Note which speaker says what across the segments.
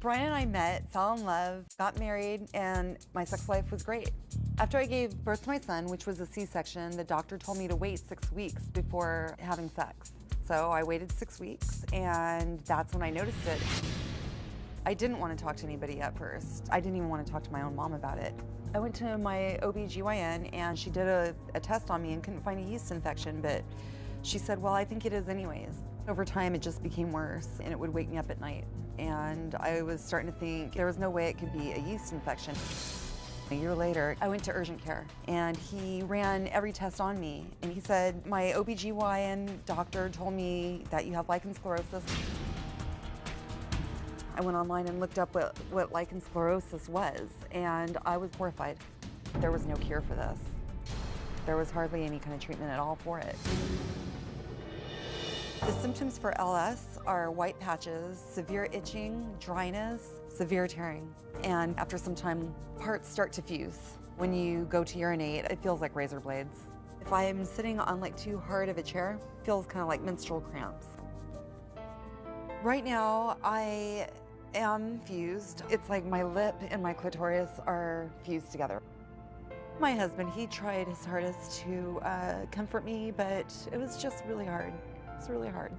Speaker 1: Brian and I met, fell in love, got married, and my sex life was great. After I gave birth to my son, which was a C-section, the doctor told me to wait 6 weeks before having sex. So I waited 6 weeks, and that's when I noticed it. I didn't want to talk to anybody at first. I didn't even want to talk to my own mom about it. I went to my OB/GYN, and she did a test on me and couldn't find a yeast infection, but she said, well, I think it is anyways. Over time, it just became worse, and it would wake me up at night. And I was starting to think there was no way it could be a yeast infection. A year later, I went to urgent care, and he ran every test on me. And he said, my OB/GYN doctor told me that you have Lichen sclerosus. I went online and looked up what Lichen sclerosus was, and I was horrified. There was no cure for this. There was hardly any kind of treatment at all for it. The symptoms for LS are white patches, severe itching, dryness, severe tearing. And after some time, parts start to fuse. When you go to urinate, it feels like razor blades. If I'm sitting on like too hard of a chair, it feels kind of like menstrual cramps. Right now, I am fused. It's like my lip and my clitoris are fused together. My husband, he tried his hardest to comfort me, but it was just really hard. It's really hard.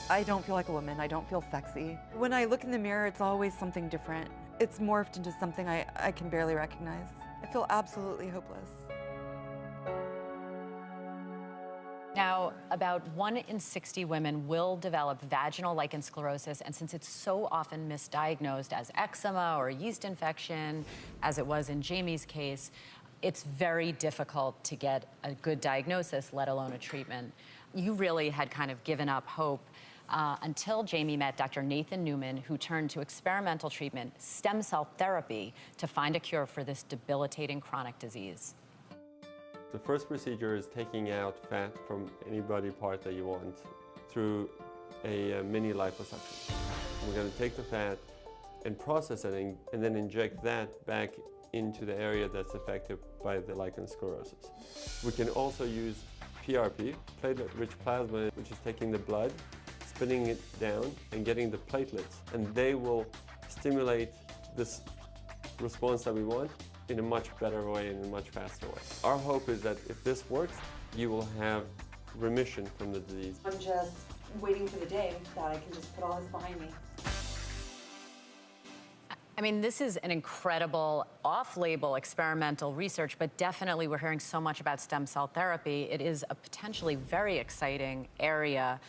Speaker 1: I don't feel like a woman. I don't feel sexy. When I look in the mirror, it's always something different. It's morphed into something I can barely recognize. I feel absolutely hopeless.
Speaker 2: Now, about 1 in 60 women will develop vaginal lichen sclerosus, and since it's so often misdiagnosed as eczema or a yeast infection, as it was in Jamie's case, it's very difficult to get a good diagnosis, let alone a treatment. You really had kind of given up hope until Jamie met Dr. Nathan Newman, who turned to experimental treatment, stem cell therapy, to find a cure for this debilitating chronic disease.
Speaker 3: The first procedure is taking out fat from any body part that you want through a mini liposuction. We're going to take the fat and process it and then inject that back into the area that's affected by the lichen sclerosus. We can also use PRP, platelet-rich plasma, which is taking the blood, spinning it down, and getting the platelets, and they will stimulate this response that we want in a much better way and a much faster way. Our hope is that if this works, you will have remission from the disease.
Speaker 1: I'm just waiting for the day that I can just put all this behind me.
Speaker 2: I mean, this is an incredible off-label experimental research, but definitely we're hearing so much about stem cell therapy. It is a potentially very exciting area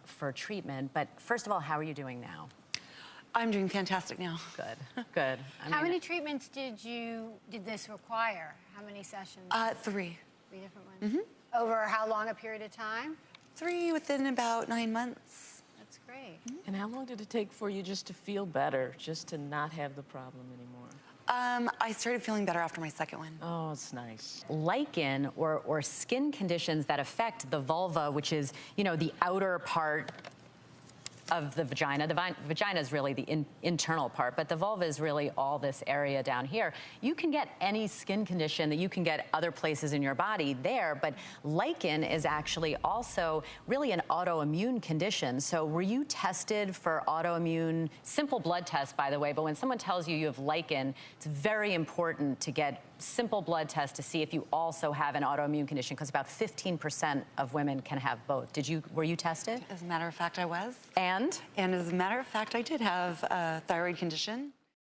Speaker 2: for treatment. But first of all, how are you doing now?
Speaker 1: I'm doing fantastic now.
Speaker 2: Good, good.
Speaker 4: How many treatments did this require? How many sessions?
Speaker 1: 3.
Speaker 4: 3 different ones? Mm-hmm. Over how long a period of time?
Speaker 1: 3 within about 9 months.
Speaker 4: That's great.
Speaker 5: And how long did it take for you just to feel better, just to not have the problem anymore?
Speaker 1: I started feeling better after my second one.
Speaker 5: Oh, it's nice.
Speaker 2: Lichen or skin conditions that affect the vulva, which is, you know, the outer part of the vagina. The vagina is really the internal part, but the vulva is really all this area down here. You can get any skin condition that you can get other places in your body there, but lichen is actually also really an autoimmune condition. So were you tested for autoimmune, simple blood test, by the way, but when someone tells you you have lichen, it's very important to get simple blood test to see if you also have an autoimmune condition, because about 15% of women can have both. Were you tested?
Speaker 1: As a matter of fact, I was.
Speaker 2: And
Speaker 1: as a matter of fact, I did have a thyroid condition.